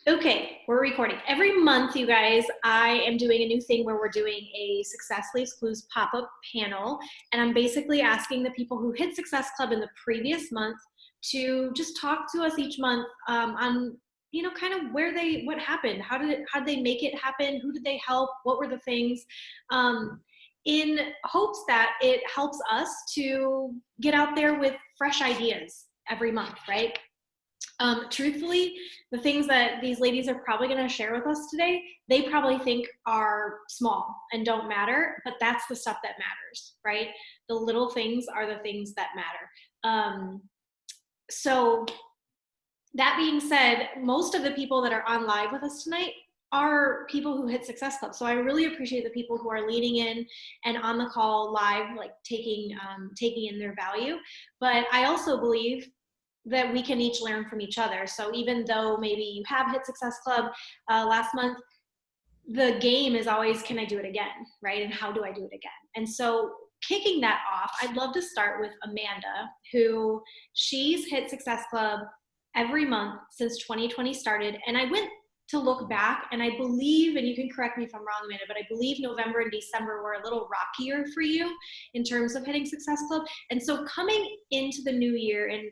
Okay, we're recording. Every month, you guys, I am doing a new thing where we're doing a Success Leaves Clues pop-up panel. And I'm basically asking the people who hit Success Club in the previous month to just talk to us each month on, kind of what happened. How did they make it happen? Who did they help? What were the things? Um, in hopes that it helps us to get out there with fresh ideas every month, right? Truthfully, the things that these ladies are probably going to share with us today, they probably think are small and don't matter, but that's the stuff that matters, right? The little things are the things that matter. So that being said, most of the people that are on live with us tonight are people who hit Success Club. So I really appreciate the people who are leaning in and on the call live, like taking in their value. But I also believe that we can each learn from each other. So even though maybe you have hit Success Club last month, the game is always, can I do it again, right? And how do I do it again? And so kicking that off, I'd love to start with Amanda, who she's hit Success Club every month since 2020 started. And I went to look back, and I believe, and you can correct me if I'm wrong, Amanda, but I believe November and December were a little rockier for you in terms of hitting Success Club. And so coming into the new year and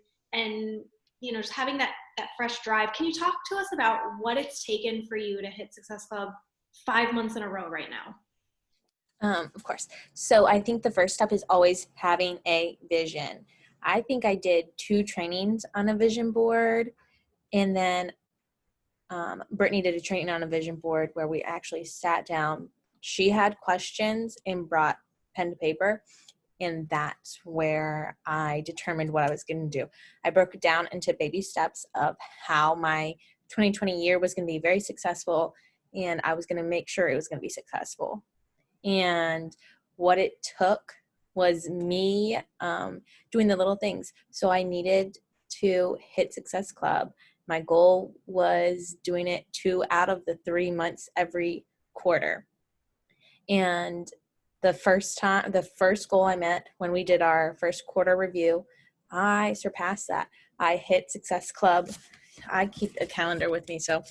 just having that fresh drive, can you talk to us about what it's taken for you to hit Success Club 5 months in a row right now? Of course. So I think the first step is always having a vision. I think I did 2 trainings on a vision board, and then Brittany did a training on a vision board where we actually sat down. She had questions and brought pen to paper, and that's where I determined what I was going to do. I broke it down into baby steps of how my 2020 year was going to be very successful, and I was going to make sure it was going to be successful. And what it took was me doing the little things. So I needed to hit Success Club. My goal was doing it 2 out of the 3 months every quarter. And the first goal I met when we did our first quarter review, I surpassed that. I hit Success Club. I keep a calendar with me, so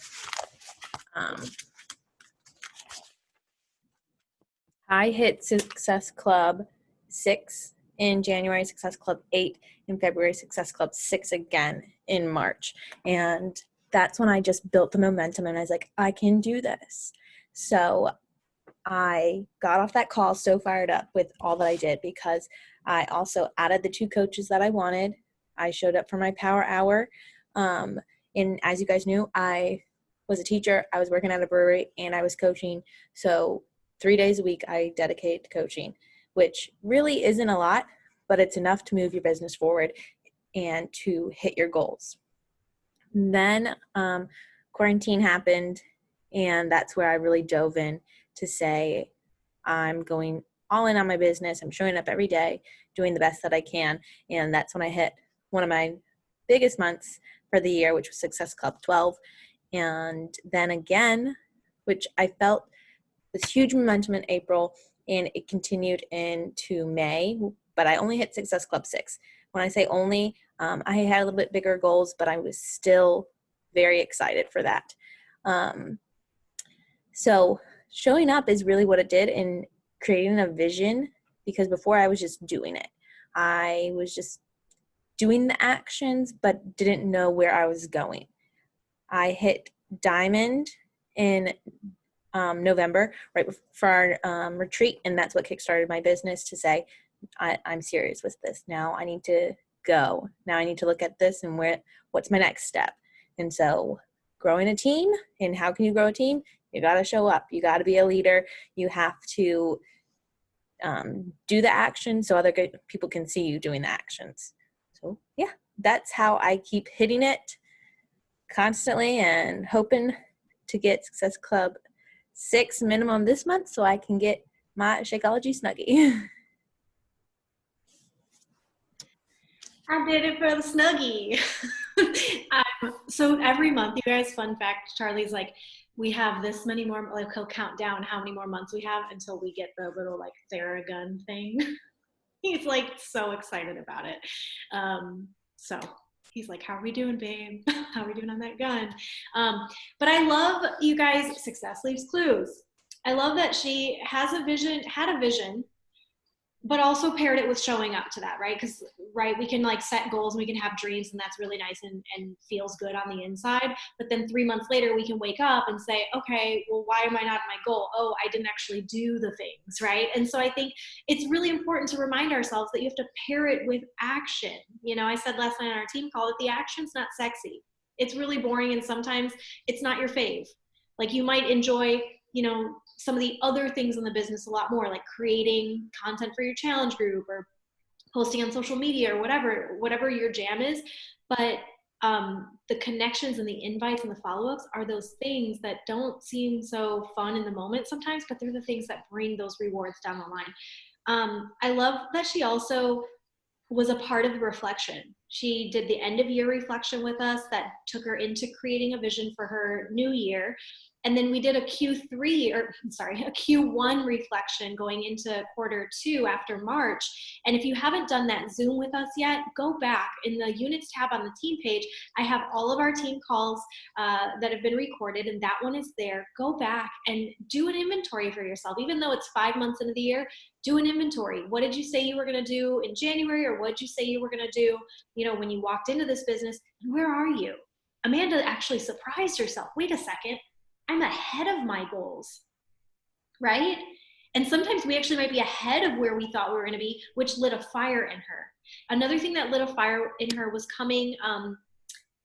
I hit Success Club 6 in January, Success Club 8 in February, Success Club 6 again in March. And that's when I just built the momentum, and I was like, I can do this. So I got off that call so fired up with all that I did, because I also added the 2 coaches that I wanted. I showed up for my power hour. And as you guys knew, I was a teacher, I was working at a brewery, and I was coaching. So 3 days a week I dedicate to coaching, which really isn't a lot, but it's enough to move your business forward and to hit your goals. Then quarantine happened, and that's where I really dove in to say, I'm going all in on my business. I'm showing up every day, doing the best that I can. And that's when I hit one of my biggest months for the year, which was Success Club 12. And then again, which I felt this huge momentum in April, and it continued into May, but I only hit Success Club 6. When I say only, I had a little bit bigger goals, but I was still very excited for that. So showing up is really what it did in creating a vision, because before I was just doing it. I was just doing the actions, but didn't know where I was going. I hit Diamond in November, right before our retreat, and that's what kickstarted my business to say, I'm serious with this. Now I need to go. Now I need to look at this and what's my next step. And so growing a team, and how can you grow a team? You got to show up. You got to be a leader. You have to do the action so other people can see you doing the actions. So yeah, that's how I keep hitting it constantly and hoping to get Success Club 6 minimum this month so I can get my Shakeology Snuggie. I did it for the Snuggie. So every month, you guys, fun fact, Charlie's like, we have this many more, like he'll count down how many more months we have until we get the little like Theragun thing. He's like so excited about it. So He's like, how are we doing, babe? How are we doing on that gun? But I love, you guys, success leaves clues. I love that she had a vision, but also paired it with showing up to that, right? Because, right, we can like set goals and we can have dreams, and that's really nice and feels good on the inside. But then 3 months later, we can wake up and say, okay, well, why am I not at my goal? Oh, I didn't actually do the things, right? And so I think it's really important to remind ourselves that you have to pair it with action. You know, I said last night on our team call that the action's not sexy. It's really boring, and sometimes it's not your fave. Like, you might enjoy, you know, some of the other things in the business a lot more, like creating content for your challenge group or posting on social media or whatever your jam is. But the connections and the invites and the follow-ups are those things that don't seem so fun in the moment sometimes, but they're the things that bring those rewards down the line. I love that she also was a part of the reflection. She did the end of year reflection with us that took her into creating a vision for her new year. And then we did a a Q1 reflection going into Q2 after March. And if you haven't done that Zoom with us yet, go back in the units tab on the team page. I have all of our team calls that have been recorded, and that one is there. Go back and do an inventory for yourself. Even though it's 5 months into the year, do an inventory. What did you say you were going to do in January, or what did you say you were going to do, you know, when you walked into this business? And where are you? Amanda actually surprised herself. Wait a second, I'm ahead of my goals, right? And sometimes we actually might be ahead of where we thought we were going to be, which lit a fire in her. Another thing that lit a fire in her was coming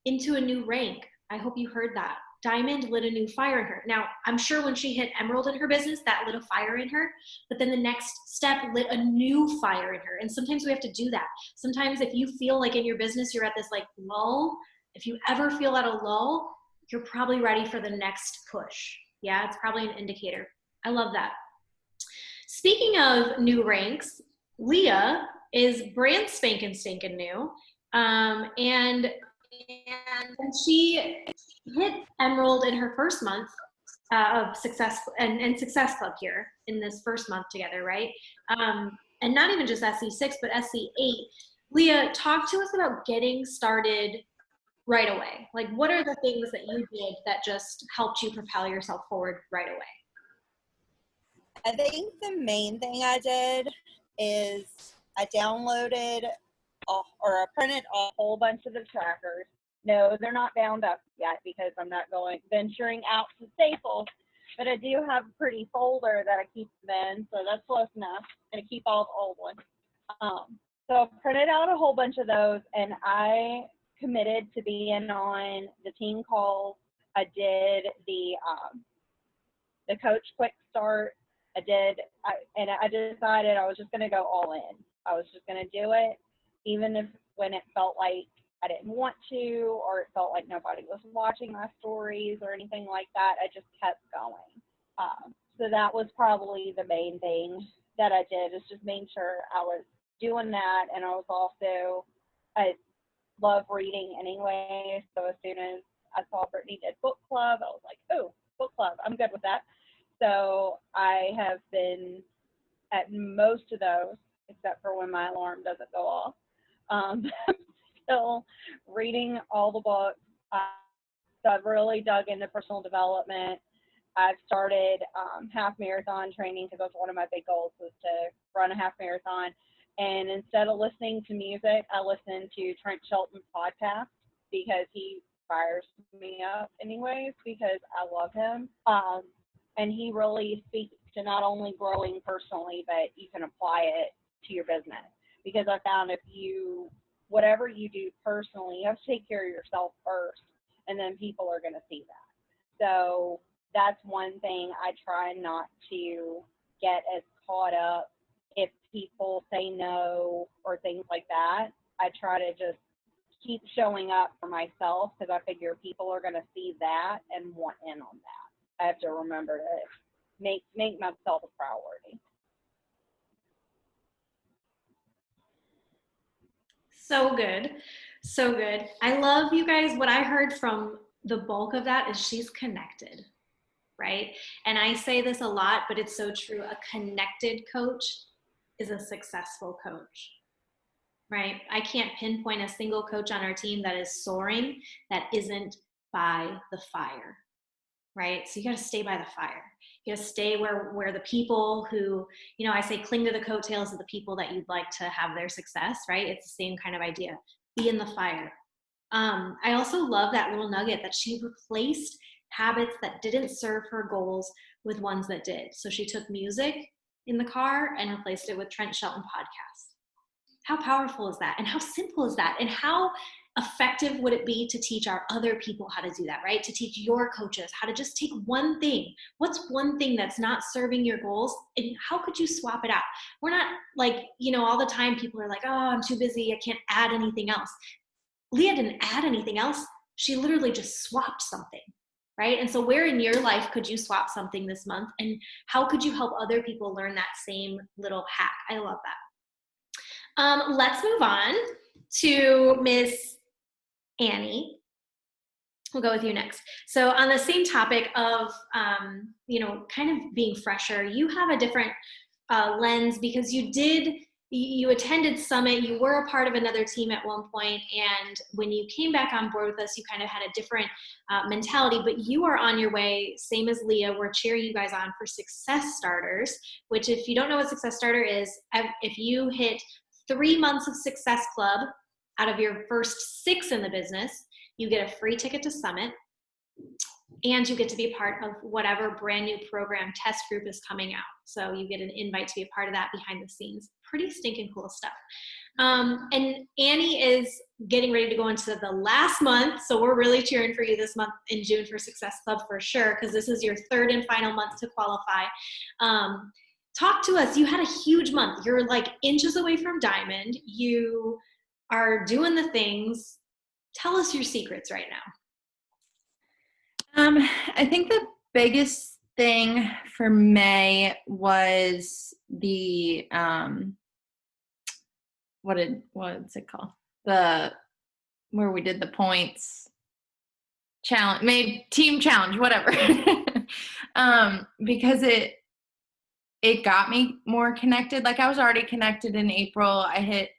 into a new rank. I hope you heard that. Diamond lit a new fire in her. Now, I'm sure when she hit Emerald in her business, that lit a fire in her, but then the next step lit a new fire in her. And sometimes we have to do that. Sometimes if you feel like in your business, you're at this like lull, if you ever feel at a lull, you're probably ready for the next push. Yeah, it's probably an indicator. I love that. Speaking of new ranks, Leah is brand spanking stinking new. And she hit Emerald in her first month of Success and Success Club here in this first month together, right? And not even just SC6, but SC8. Leah, talk to us about getting started right away. Like, what are the things that you did that just helped you propel yourself forward right away? I think the main thing I did is I downloaded or I printed a whole bunch of the trackers. No, they're not bound up yet because I'm not venturing out to Staples, but I do have a pretty folder that I keep them in, so that's close enough. And I keep all the old ones. So I printed out a whole bunch of those, and I committed to being on the team calls. I did the coach quick start. I decided I was just going to go all in. I was just going to do it, even if when it felt like I didn't want to, or it felt like nobody was watching my stories or anything like that. I just kept going. So that was probably the main thing that I did, is just making sure I was doing that. And I love reading anyway. So as soon as I saw Brittany did book club, I was like, oh, book club, I'm good with that. So I have been at most of those, except for when my alarm doesn't go off. Still reading all the books. So I've really dug into personal development. I've started half marathon training because that's one of my big goals, was to run a half marathon. And instead of listening to music, I listen to Trent Shelton's podcast because he fires me up anyways, because I love him. And he really speaks to not only growing personally, but you can apply it to your business. Because I found whatever you do personally, you have to take care of yourself first, and then people are going to see that. So that's one thing I try not to get as caught up if people say no or things like that. I try to just keep showing up for myself, because I figure people are going to see that and want in on that. I have to remember to make myself a priority. So good. So good. I love, you guys, what I heard from the bulk of that is she's connected, right? And I say this a lot, but it's so true. A connected coach is a successful coach. right? I can't pinpoint a single coach on our team that is soaring that isn't by the fire, right? So you got to stay by the fire. You got to stay where the people who, I say cling to the coattails of the people that you'd like to have their success, right? It's the same kind of idea. Be in the fire. I also love that little nugget that she replaced habits that didn't serve her goals with ones that did. So she took music in the car and replaced it with Trent Shelton podcast. How powerful is that? And how simple is that? And how effective would it be to teach our other people how to do that, right? To teach your coaches how to just take one thing. What's one thing that's not serving your goals? And how could you swap it out? We're not like, all the time people are like, oh, I'm too busy. I can't add anything else. Leah didn't add anything else. She literally just swapped something, right? And so where in your life could you swap something this month? And how could you help other people learn that same little hack? I love that. Let's move on to Miss Annie. We'll go with you next. So on the same topic of, kind of being fresher, you have a different lens because you attended Summit, you were a part of another team at one point, and when you came back on board with us, you kind of had a different mentality, but you are on your way, same as Leah. We're cheering you guys on for Success Starters, which if you don't know what Success Starter is, if you hit 3 months of Success Club out of your first 6 in the business, you get a free ticket to Summit, and you get to be a part of whatever brand new program test group is coming out. So you get an invite to be a part of that behind the scenes. Pretty stinking cool stuff. And Annie is getting ready to go into the last month. So we're really cheering for you this month in June for Success Club for sure, because this is your 3rd and final month to qualify. Talk to us. You had a huge month. You're like inches away from Diamond. You are doing the things. Tell us your secrets right now. I think the biggest thing for May was the what's it called? Where we did the points challenge, team challenge, whatever. Because it got me more connected. Like I was already connected in April. I hit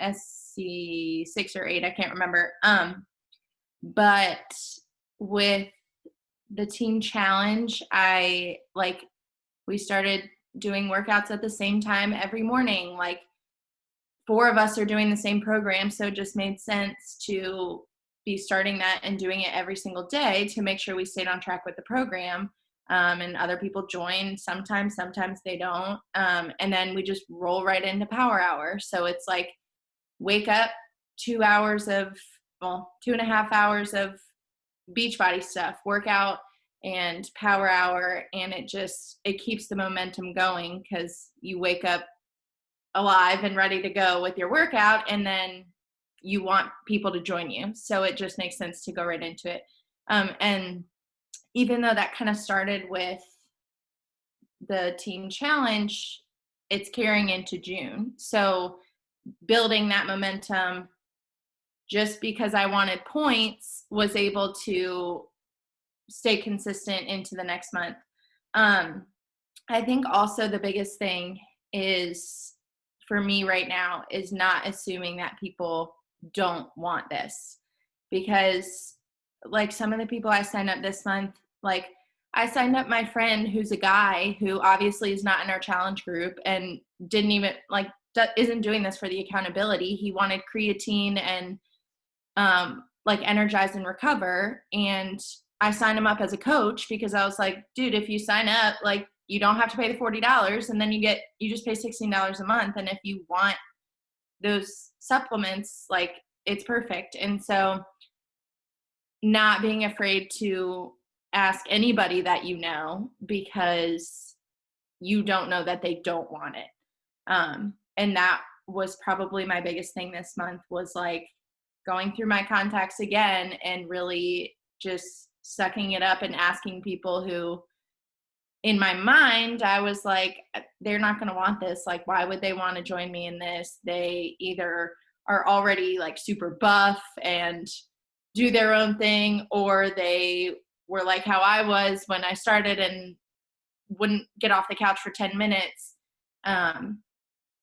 SC 6 or 8, I can't remember. But with the team challenge, we started doing workouts at the same time every morning. Like 4 of us are doing the same program, so it just made sense to be starting that and doing it every single day to make sure we stayed on track with the program. And other people join sometimes they don't. And then we just roll right into Power Hour. So it's like wake up 2.5 hours of Beachbody stuff, workout and Power Hour, and it keeps the momentum going because you wake up alive and ready to go with your workout, and then you want people to join you. So it just makes sense to go right into it. And even though that kind of started with the team challenge, it's carrying into June. So building that momentum, just because I wanted points, was able to stay consistent into the next month. I think also the biggest thing is for me right now is not assuming that people don't want this, because like some of the people I signed up this month, like I signed up my friend who's a guy who obviously is not in our challenge group and didn't even isn't doing this for the accountability. He wanted creatine and Energize and Recover, and I signed him up as a coach because I was like, dude, if you sign up, like you don't have to pay the $40, and then you just pay $16 a month, and if you want those supplements, like it's perfect. And so not being afraid to ask anybody that you know, because you don't know that they don't want it. And that was probably my biggest thing this month, was like going through my contacts again and really just sucking it up and asking people who, in my mind, I was like, they're not going to want this. Like, why would they want to join me in this? They either are already like super buff and do their own thing, or they were like how I was when I started and wouldn't get off the couch for 10 minutes.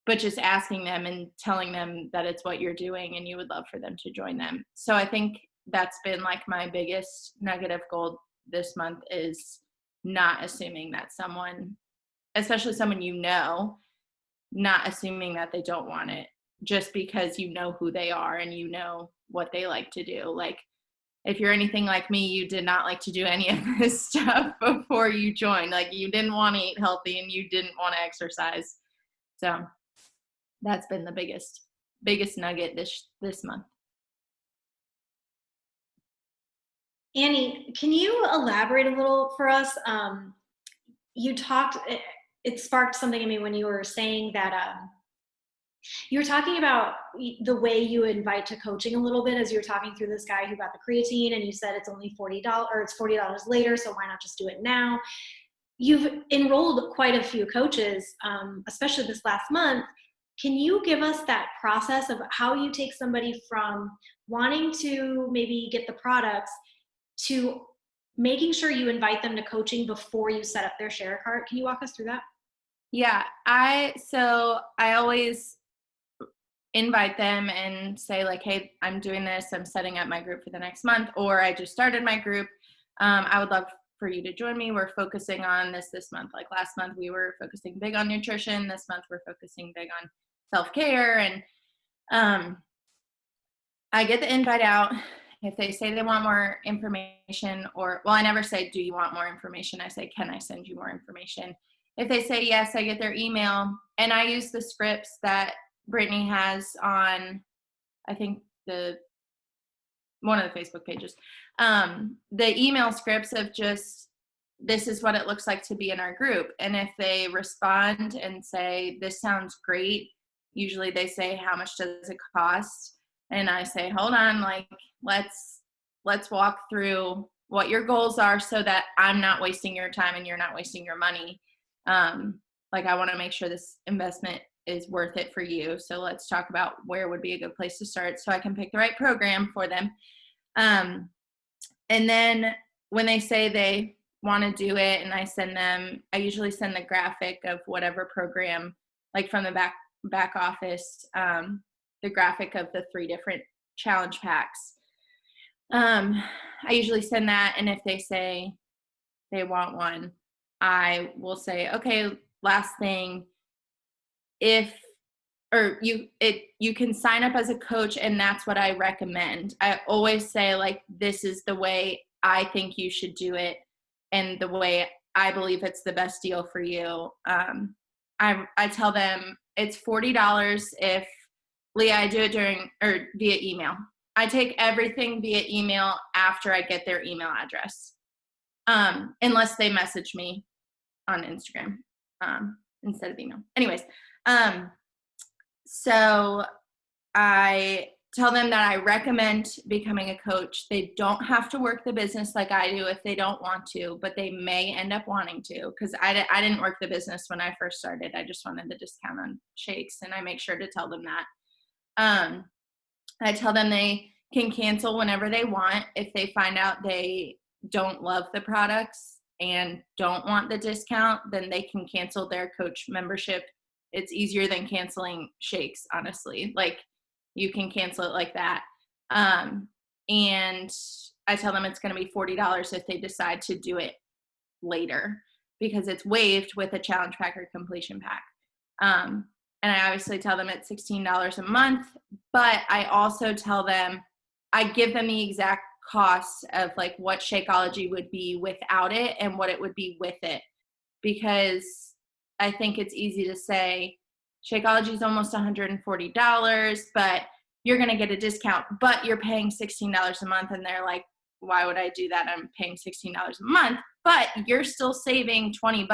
But but just asking them and telling them that it's what you're doing and you would love for them to join them. So I think that's been like my biggest nugget of gold this month, is not assuming that someone, especially someone you know, not assuming that they don't want it just because you know who they are and you know what they like to do. Like, if you're anything like me, you did not like to do any of this stuff before you joined. Like, you didn't want to eat healthy and you didn't want to exercise. So that's been the biggest nugget this month. Annie, can you elaborate a little for us? You talked, it sparked something in me when you were saying that you were talking about the way you invite to coaching a little bit, as you were talking through this guy who got the creatine, and you said it's only $40, or it's $40 later, so why not just do it now? You've enrolled quite a few coaches, especially this last month. Can you give us that process of how you take somebody from wanting to maybe get the products to making sure you invite them to coaching before you set up their share cart? Can you walk us through that? Yeah, I always invite them and say, like, hey, I'm doing this, I'm setting up my group for the next month, or I just started my group. I would love for you to join me. We're focusing on this month. Like last month, we were focusing big on nutrition. This month, we're focusing big on self-care. And I get the invite out. If they say they want more information, or, well, I never say, do you want more information? I say, can I send you more information? If they say yes, I get their email, and I use the scripts that Brittany has on, I think, one of the Facebook pages. The email scripts of just, this is what it looks like to be in our group. And if they respond and say, this sounds great, usually they say, how much does it cost? And I say, hold on, like, let's walk through what your goals are so that I'm not wasting your time and you're not wasting your money. Like, I want to make sure this investment is worth it for you. So let's talk about where would be a good place to start so I can pick the right program for them. And then when they say they want to do it and I usually send the graphic of whatever program, like from the back office, the graphic of the 3 different challenge packs. I usually send that, and if they say they want one, I will say, okay, last thing, you can sign up as a coach, and that's what I recommend. I always say, like, this is the way I think you should do it and the way I believe it's the best deal for you. I tell them it's $40 if, Leah, I do it via email. I take everything via email after I get their email address, unless they message me on Instagram instead of email. Anyways, so I tell them that I recommend becoming a coach. They don't have to work the business like I do if they don't want to, but they may end up wanting to, because I didn't work the business when I first started. I just wanted the discount on shakes, and I make sure to tell them that. I tell them they can cancel whenever they want. If they find out they don't love the products and don't want the discount, then they can cancel their coach membership. It's easier than canceling shakes, honestly. Like, you can cancel it like that. And I tell them it's going to be $40 if they decide to do it later, because it's waived with a challenge pack or completion pack. And I obviously tell them it's $16 a month, but I also tell them, I give them the exact cost of like what Shakeology would be without it and what it would be with it. Because I think it's easy to say Shakeology is almost $140, but you're going to get a discount, but you're paying $16 a month. And they're like, why would I do that? I'm paying $16 a month, but you're still saving $20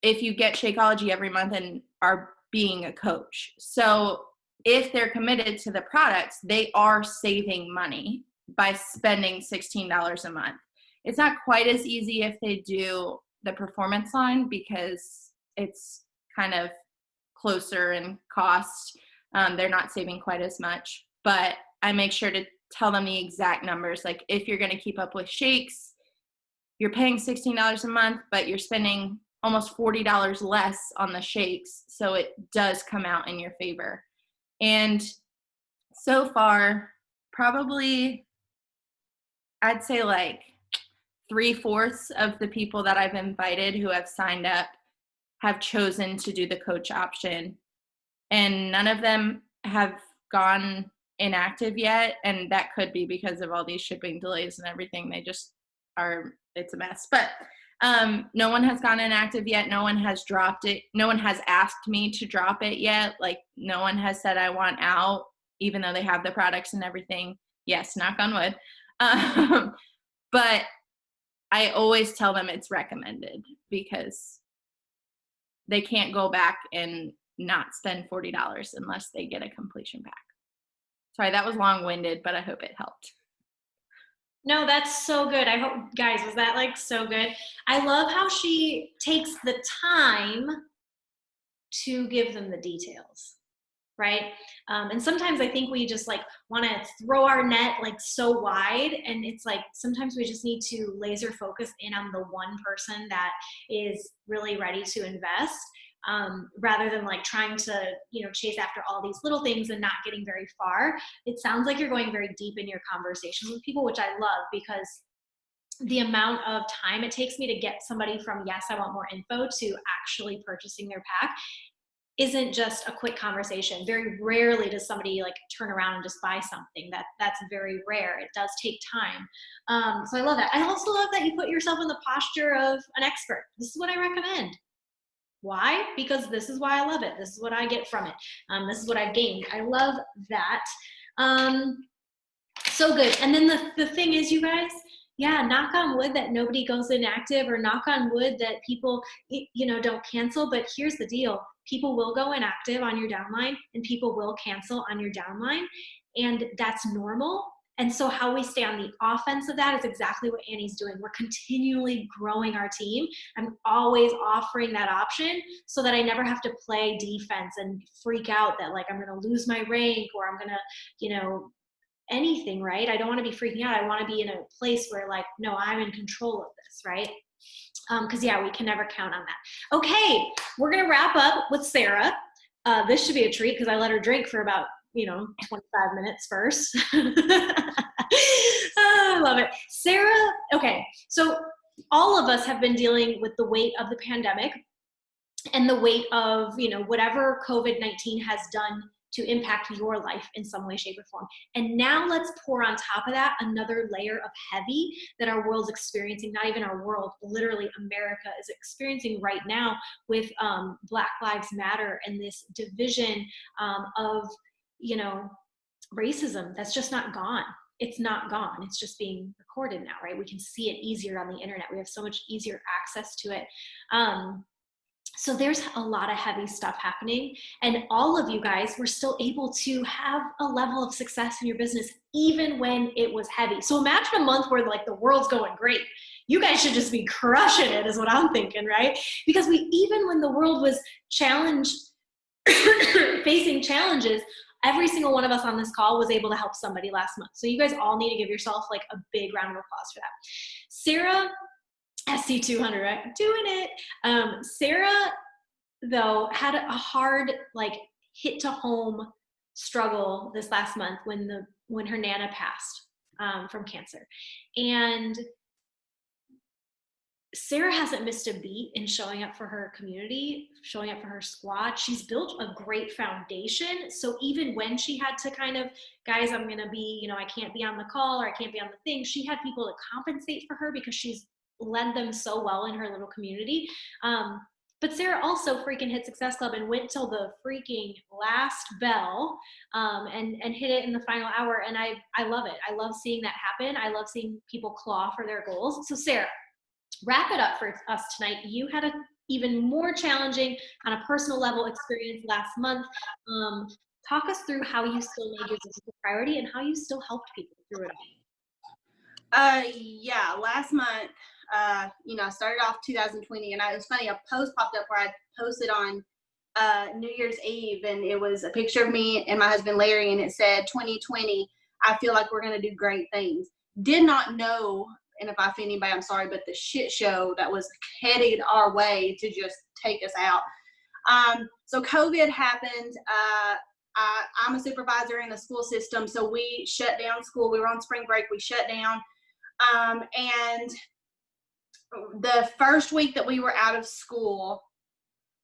if you get Shakeology every month and are being a coach. So if they're committed to the products, they are saving money by spending $16 a month. It's not quite as easy if they do the performance line, because it's kind of closer in cost. They're not saving quite as much, but I make sure to tell them the exact numbers. Like, if you're going to keep up with shakes, you're paying $16 a month, but you're spending almost $40 less on the shakes. So it does come out in your favor. And so far, probably I'd say like 3/4 of the people that I've invited who have signed up have chosen to do the coach option. And none of them have gone inactive yet. And that could be because of all these shipping delays and everything. They just are, it's a mess. But no one has gone inactive yet. No one has dropped it. No one has asked me to drop it yet. Like, no one has said I want out, even though they have the products and everything. Yes, knock on wood. But I always tell them it's recommended because they can't go back and not spend $40 unless they get a completion pack. Sorry, that was long-winded, but I hope it helped. No, that's so good. I hope, guys, was that like so good? I love how she takes the time to give them the details, right? And sometimes I think we just like want to throw our net like so wide, and it's like sometimes we just need to laser focus in on the one person that is really ready to invest, rather than like trying to, you know, chase after all these little things and not getting very far. It sounds like you're going very deep in your conversations with people, which I love, because the amount of time it takes me to get somebody from yes, I want more info to actually purchasing their pack isn't just a quick conversation. Very rarely does somebody like turn around and just buy something. That's very rare. It does take time. So I love that. I also love that you put yourself in the posture of an expert. This is what I recommend. Why? Because this is why I love it. This is what I get from it. This is what I've gained. I love that. So good. And then the thing is, you guys, yeah, knock on wood that nobody goes inactive, or knock on wood that people, you know, don't cancel. But here's the deal. People will go inactive on your downline, and people will cancel on your downline. And that's normal. And so how we stay on the offense of that is exactly what Annie's doing. We're continually growing our team. I'm always offering that option so that I never have to play defense and freak out that like I'm going to lose my rank, or I'm going to, you know, anything, right? I don't want to be freaking out. I want to be in a place where like, no, I'm in control of this, right? Because yeah, we can never count on that. Okay, we're going to wrap up with Sarah. This should be a treat because I let her drink for about 25 minutes first. I love it. Sarah, okay, so all of us have been dealing with the weight of the pandemic and the weight of, whatever COVID-19 has done to impact your life in some way, shape, or form. And now let's pour on top of that another layer of heavy that our world's experiencing, not even our world, literally America is experiencing right now with Black Lives Matter and this division of racism that's just not gone. It's not gone. It's just being recorded now, right? We can see it easier on the internet. We have so much easier access to it. So there's a lot of heavy stuff happening, and all of you guys were still able to have a level of success in your business even when it was heavy. So imagine a month where like the world's going great. You guys should just be crushing it is what I'm thinking, right? Because even when the world was facing challenges, every single one of us on this call was able to help somebody last month. So you guys all need to give yourself like a big round of applause for that. Sarah, SC200, right? Doing it. Sarah, though, had a hard hit to home struggle this last month when her Nana passed from cancer. And Sarah hasn't missed a beat in showing up for her community, showing up for her squad. She's built a great foundation. So even when she had to guys, I'm going to be, I can't be on the call or I can't be on the thing, she had people to compensate for her because she's led them so well in her little community. But Sarah also freaking hit Success Club and went till the freaking last bell and hit it in the final hour. And I love it. I love seeing that happen. I love seeing people claw for their goals. So Sarah, wrap it up for us tonight. You had an even more challenging on a personal level experience last month. Talk us through how you still made your business a priority and how you still helped people through it all. Yeah, last month, I started off 2020, and it's funny, a post popped up where I posted on New Year's Eve, and it was a picture of me and my husband Larry, and it said 2020, I feel like we're going to do great things. Did not know and if I offend anybody, I'm sorry, but the shit show that was headed our way to just take us out. So COVID happened. I'm a supervisor in the school system, so we shut down school. We were on spring break. We shut down. And the first week that we were out of school,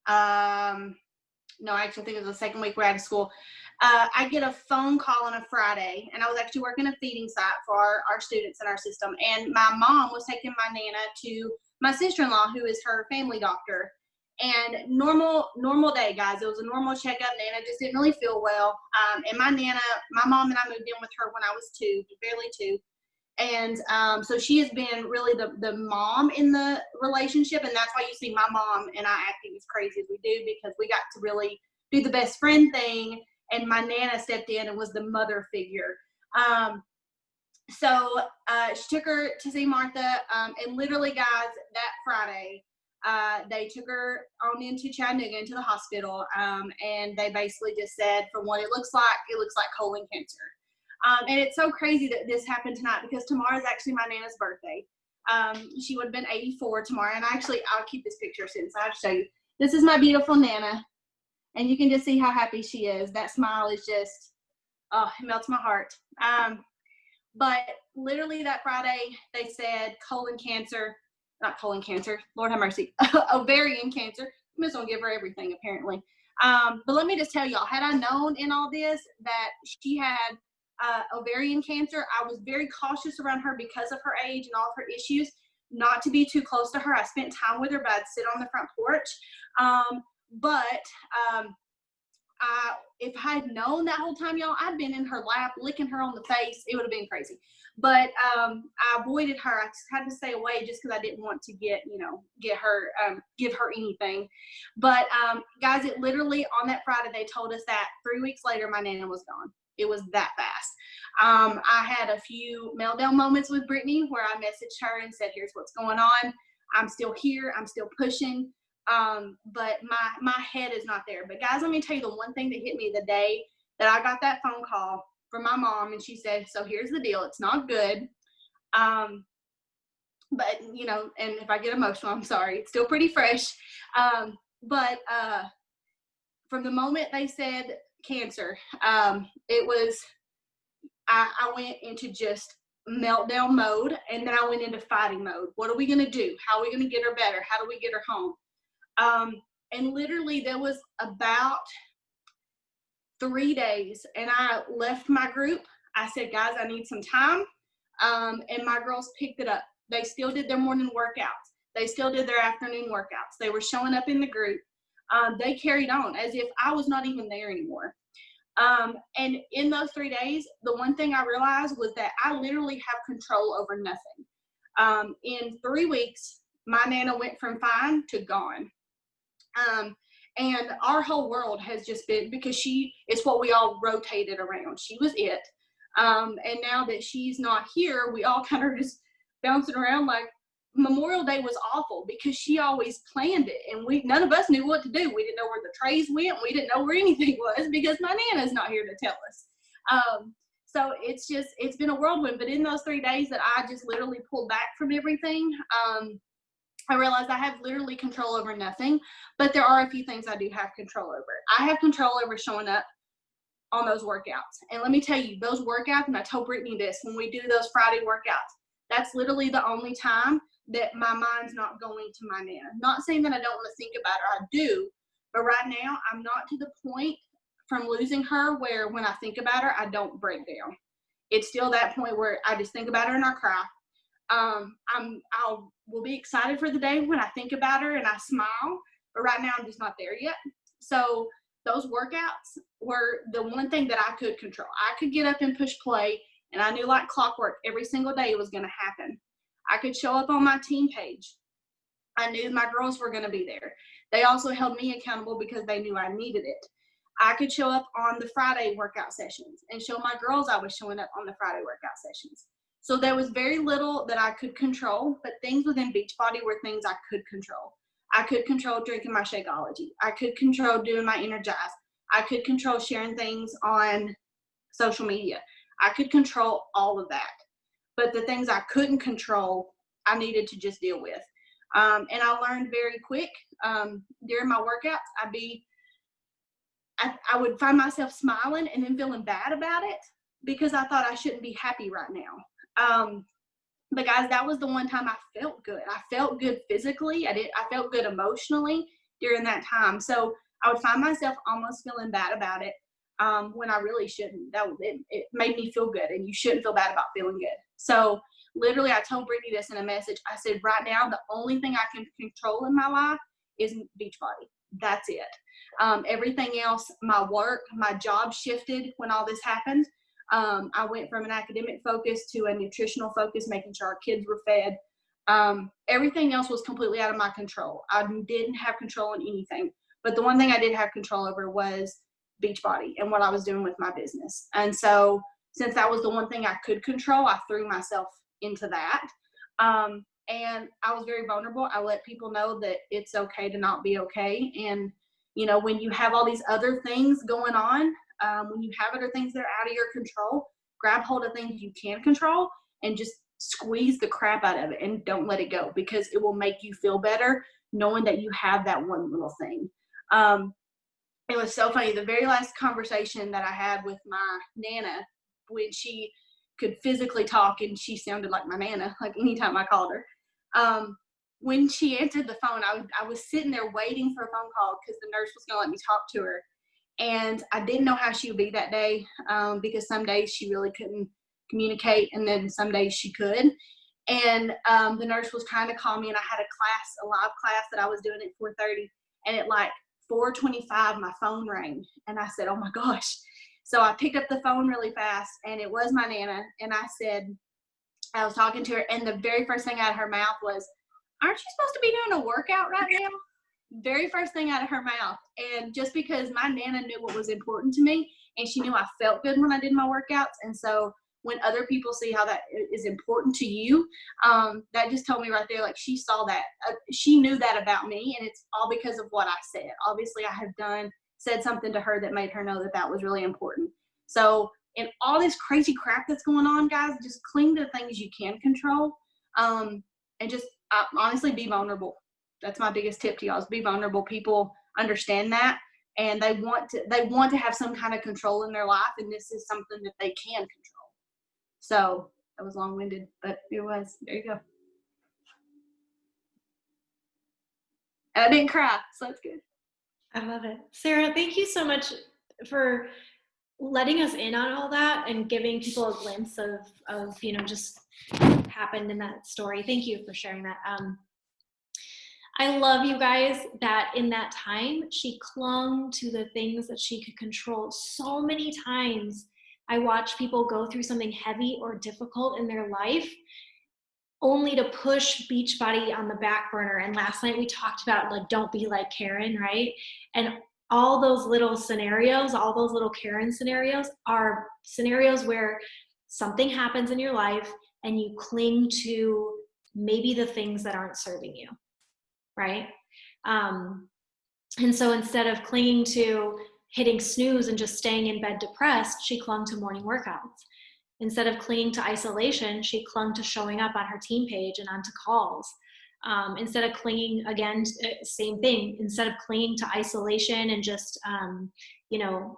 no, actually, I think it was the second week we're out of school. I get a phone call on a Friday, and I was actually working a feeding site for our students in our system. And my mom was taking my Nana to my sister-in-law, who is her family doctor. And normal day, guys. It was a normal checkup. Nana just didn't really feel well. And my mom and I moved in with her when I was barely two. And so she has been really the mom in the relationship, and that's why you see my mom and I acting as crazy as we do, because we got to really do the best friend thing, and my Nana stepped in and was the mother figure. So she took her to see Martha, and literally, guys, that Friday, they took her on into Chattanooga, into the hospital, and they basically just said, from what it looks like colon cancer. And it's so crazy that this happened tonight, because tomorrow is actually my Nana's birthday. She would have been 84 tomorrow. And I'll keep this picture since I have to show you. This is my beautiful Nana. And you can just see how happy she is. That smile is just, oh, it melts my heart. But literally that Friday, they said not colon cancer, Lord have mercy, ovarian cancer. I'm just gonna give her everything, apparently. But let me just tell y'all, had I known in all this that she had ovarian cancer, I was very cautious around her because of her age and all of her issues, not to be too close to her. I spent time with her, but I'd sit on the front porch. If I had known that whole time, y'all, I'd been in her lap, licking her on the face. It would have been crazy. But I avoided her. I just had to stay away just because I didn't want to give her anything. But guys, it literally, on that Friday, they told us that 3 weeks later, my Nana was gone. It was that fast. I had a few meltdown moments with Brittany where I messaged her and said, here's what's going on. I'm still here. I'm still pushing. But my head is not there. But guys, let me tell you the one thing that hit me the day that I got that phone call from my mom, and she said, so here's the deal. It's not good. But and if I get emotional, I'm sorry. It's still pretty fresh. But from the moment they said cancer, it was, I went into just meltdown mode, and then I went into fighting mode. What are we going to do? How are we going to get her better? How do we get her home? And literally there was about 3 days, and I left my group. I said, guys, I need some time. And my girls picked it up. They still did their morning workouts. They still did their afternoon workouts. They were showing up in the group. They carried on as if I was not even there anymore. And in those 3 days, the one thing I realized was that I literally have control over nothing. In 3 weeks, my Nana went from fine to gone. And our whole world has just been, because it's what we all rotated around. She was it. And now that she's not here, we all kind of just bouncing around. Like Memorial Day was awful because she always planned it, and none of us knew what to do. We didn't know where the trays went. We didn't know where anything was because my Nana's not here to tell us. So it's been a whirlwind. But in those 3 days that I just literally pulled back from everything, I realized I have literally control over nothing, but there are a few things I do have control over. I have control over showing up on those workouts. And let me tell you, those workouts, and I told Brittany this, when we do those Friday workouts, that's literally the only time that my mind's not going to my Nana. Not saying that I don't want to think about her, I do, but right now I'm not to the point from losing her where when I think about her, I don't break down. It's still that point where I just think about her and I cry. Will be excited for the day when I think about her and I smile, but right now I'm just not there yet. So those workouts were the one thing that I could control. I could get up and push play, and I knew like clockwork every single day it was going to happen. I could show up on my team page. I knew my girls were going to be there. They also held me accountable because they knew I needed it. I could show up on the Friday workout sessions and show my girls I was showing up on the Friday workout sessions. So there was very little that I could control, but things within Beachbody were things I could control. I could control drinking my Shakeology. I could control doing my Energize. I could control sharing things on social media. I could control all of that. but the things I couldn't control, I needed to just deal with. And I learned very quick during my workouts, I would find myself smiling and then feeling bad about it because I thought I shouldn't be happy right now. But guys, that was the one time I felt good. I felt good physically. I felt good emotionally during that time. So I would find myself almost feeling bad about it when I really shouldn't. It made me feel good, and you shouldn't feel bad about feeling good. So literally, I told Brittany this in a message. I said, right now, the only thing I can control in my life is Beachbody. That's it. Everything else, my work, my job shifted when all this happened. I went from an academic focus to a nutritional focus, making sure our kids were fed. Everything else was completely out of my control. I didn't have control on anything. But the one thing I did have control over was Beachbody and what I was doing with my business. And so since that was the one thing I could control, I threw myself into that. And I was very vulnerable. I let people know that it's okay to not be okay. And, you know, when you have all these other things going on, when you have other things that are out of your control, grab hold of things you can control and just squeeze the crap out of it and don't let it go, because it will make you feel better knowing that you have that one little thing. It was so funny. The very last conversation that I had with my Nana, when she could physically talk and she sounded like my Nana, like anytime I called her. When she answered the phone, I was sitting there waiting for a phone call because the nurse was going to let me talk to her. And I didn't know how she would be that day because some days she really couldn't communicate, and then some days she could. And the nurse was trying to call me, and I had a live class that I was doing at 4:30, and at like 4:25, my phone rang, and I said, oh my gosh. So I picked up the phone really fast, and it was my Nana, and I was talking to her, and the very first thing out of her mouth was, aren't you supposed to be doing a workout right now? Very first thing out of her mouth. And just because my Nana knew what was important to me, and she knew I felt good when I did my workouts. And so when other people see how that is important to you, that just told me right there, like, she saw that. She knew that about me, and it's all because of what I said. Obviously, I had said something to her that made her know that that was really important. So in all this crazy crap that's going on, guys, just cling to the things you can control, and just honestly be vulnerable. That's my biggest tip to y'all, is be vulnerable. People understand that, and they want to have some kind of control in their life, and this is something that they can control. So that was long-winded, but it was. There you go. And I didn't cry, so that's good. I love it. Sarah, thank you so much for letting us in on all that and giving people a glimpse of you know, just what happened in that story. Thank you for sharing that. I love you guys that in that time, she clung to the things that she could control. So many times I watch people go through something heavy or difficult in their life only to push Beachbody on the back burner. And last night we talked about, like, don't be like Karen, right? And all those little scenarios, all those little Karen scenarios are scenarios where something happens in your life and you cling to maybe the things that aren't serving you. Right? And so instead of clinging to hitting snooze and just staying in bed depressed, she clung to morning workouts. Instead of clinging to isolation, she clung to showing up on her team page and onto calls. Instead of clinging, again, same thing, instead of clinging to isolation and just, you know,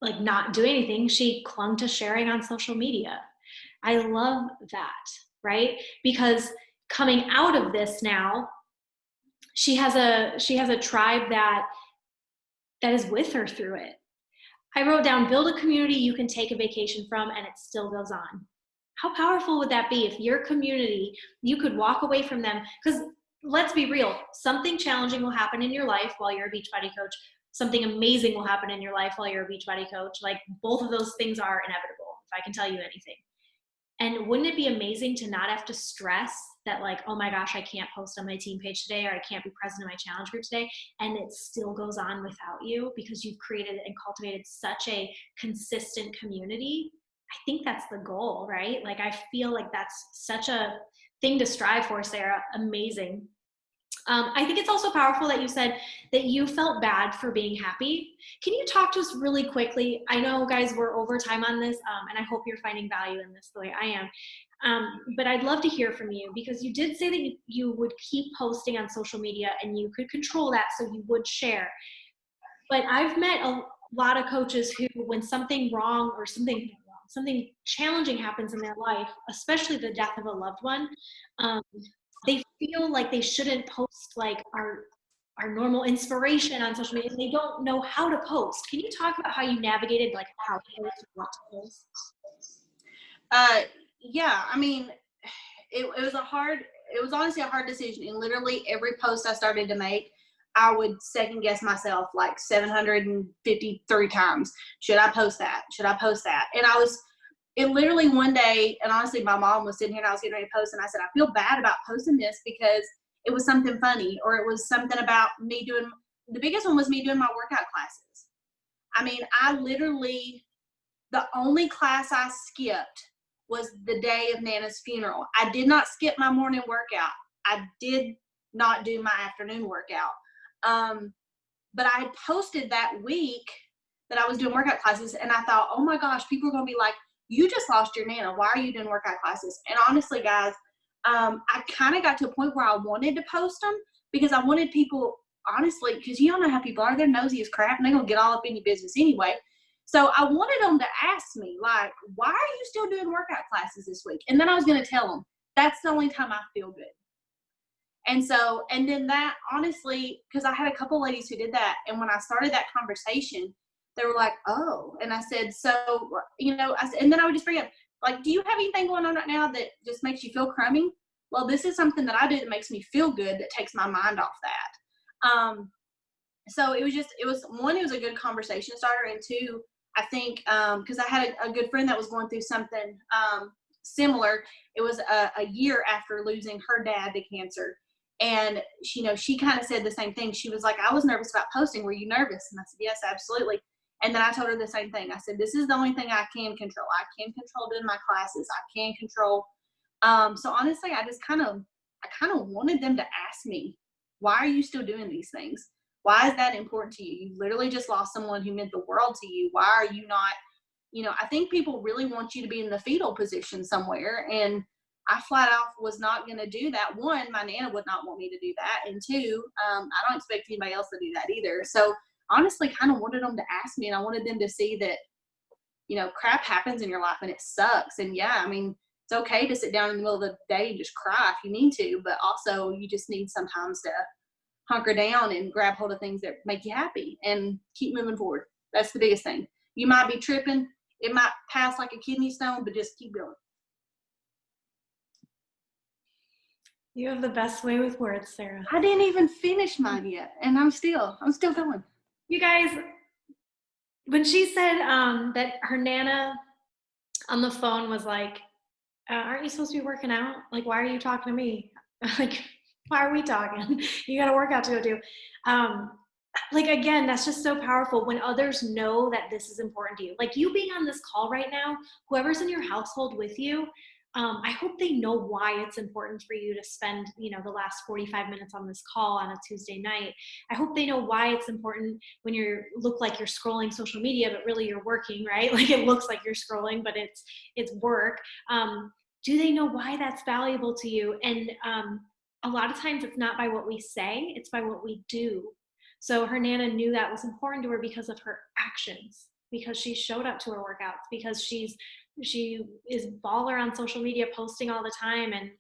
like not doing anything, she clung to sharing on social media. I love that, right? Because coming out of this now, she has a tribe that is with her through it. I wrote down, build a community you can take a vacation from and it still goes on. How powerful would that be if your community, you could walk away from them? Because let's be real, something challenging will happen in your life while you're a Beachbody coach. Something amazing will happen in your life while you're a Beachbody coach. Like, both of those things are inevitable, if I can tell you anything. And wouldn't it be amazing to not have to stress that, like, oh my gosh, I can't post on my team page today, or I can't be present in my challenge group today, and it still goes on without you because you've created and cultivated such a consistent community? I think that's the goal, right? Like, I feel like that's such a thing to strive for, Sarah. Amazing. I think it's also powerful that you said that you felt bad for being happy. Can you talk to us really quickly? I know, guys, we're over time on this, and I hope you're finding value in this the way I am. But I'd love to hear from you, because you did say that you would keep posting on social media and you could control that, so you would share. But I've met a lot of coaches who, when something wrong or something challenging happens in their life, especially the death of a loved one, they feel like they shouldn't post like our normal inspiration on social media. They don't know how to post. Can you talk about how you navigated like how to post and what to post? Yeah, I mean, it was honestly a hard decision. And literally every post I started to make, I would second guess myself like 753 times. Should I post that? Should I post that? And it literally one day, and honestly, my mom was sitting here and I was getting ready to post, and I said, I feel bad about posting this because it was something funny, or it was something about me doing, the biggest one was me doing my workout classes. I mean, the only class I skipped was the day of Nana's funeral. I did not skip my morning workout. I did not do my afternoon workout. But I had posted that week that I was doing workout classes, and I thought, oh my gosh, people are going to be like, you just lost your Nana. Why are you doing workout classes? And honestly, guys, I kind of got to a point where I wanted to post them because I wanted people, honestly, because you all know how people are. They're nosy as crap, and they're going to get all up in your business anyway. So I wanted them to ask me, like, why are you still doing workout classes this week? And then I was going to tell them, that's the only time I feel good. And so, and then that, honestly, because I had a couple ladies who did that, and when I started that conversation, they were like, oh, and I said, so, and then I would just bring up, like, do you have anything going on right now that just makes you feel crummy? Well, this is something that I do that makes me feel good, that takes my mind off that. So it was a good conversation starter, and two, I think, because I had a good friend that was going through something similar. It was a year after losing her dad to cancer. And she kind of said the same thing. She was like, I was nervous about posting. Were you nervous? And I said, yes, absolutely. And then I told her the same thing. I said, this is the only thing I can control. I can control doing my classes. I can control. So honestly, I kind of wanted them to ask me, why are you still doing these things? Why is that important to you? You literally just lost someone who meant the world to you. Why are you not, I think people really want you to be in the fetal position somewhere. And I flat out was not going to do that. One, my Nana would not want me to do that. And two, I don't expect anybody else to do that either. So honestly, kind of wanted them to ask me, and I wanted them to see that, crap happens in your life and it sucks. And yeah, I mean, it's okay to sit down in the middle of the day and just cry if you need to, but also you just need sometimes to hunker down and grab hold of things that make you happy and keep moving forward. That's the biggest thing. You might be tripping. It might pass like a kidney stone, but just keep going. You have the best way with words, Sarah. I didn't even finish mine yet, and I'm still going. You guys, when she said that her Nana on the phone was like, aren't you supposed to be working out? Like, why are you talking to me? Like, why are we talking? You got a workout to go do. Like, again, that's just so powerful when others know that this is important to you. Like, you being on this call right now, whoever's in your household with you, I hope they know why it's important for you to spend, the last 45 minutes on this call on a Tuesday night. I hope they know why it's important when you look like you're scrolling social media, but really you're working, right? Like, it looks like you're scrolling, but it's work. Do they know why that's valuable to you? And a lot of times it's not by what we say, it's by what we do. So her Nana knew that was important to her because of her actions, because she showed up to her workouts, because she is baller on social media, posting all the time and,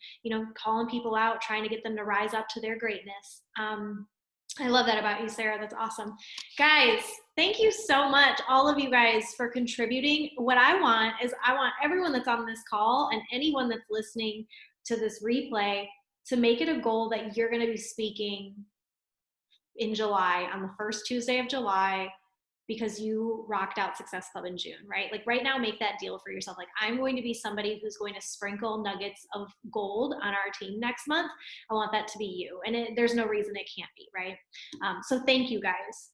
calling people out, trying to get them to rise up to their greatness. I love that about you, Sarah. That's awesome. Guys, thank you so much, all of you guys, for contributing. What I want everyone that's on this call and anyone that's listening to this replay to make it a goal that you're going to be speaking in July, on the first Tuesday of July, because you rocked out Success Club in June, right? Like, right now, make that deal for yourself. Like, I'm going to be somebody who's going to sprinkle nuggets of gold on our team next month. I want that to be you. And there's no reason it can't be, right? So thank you, guys.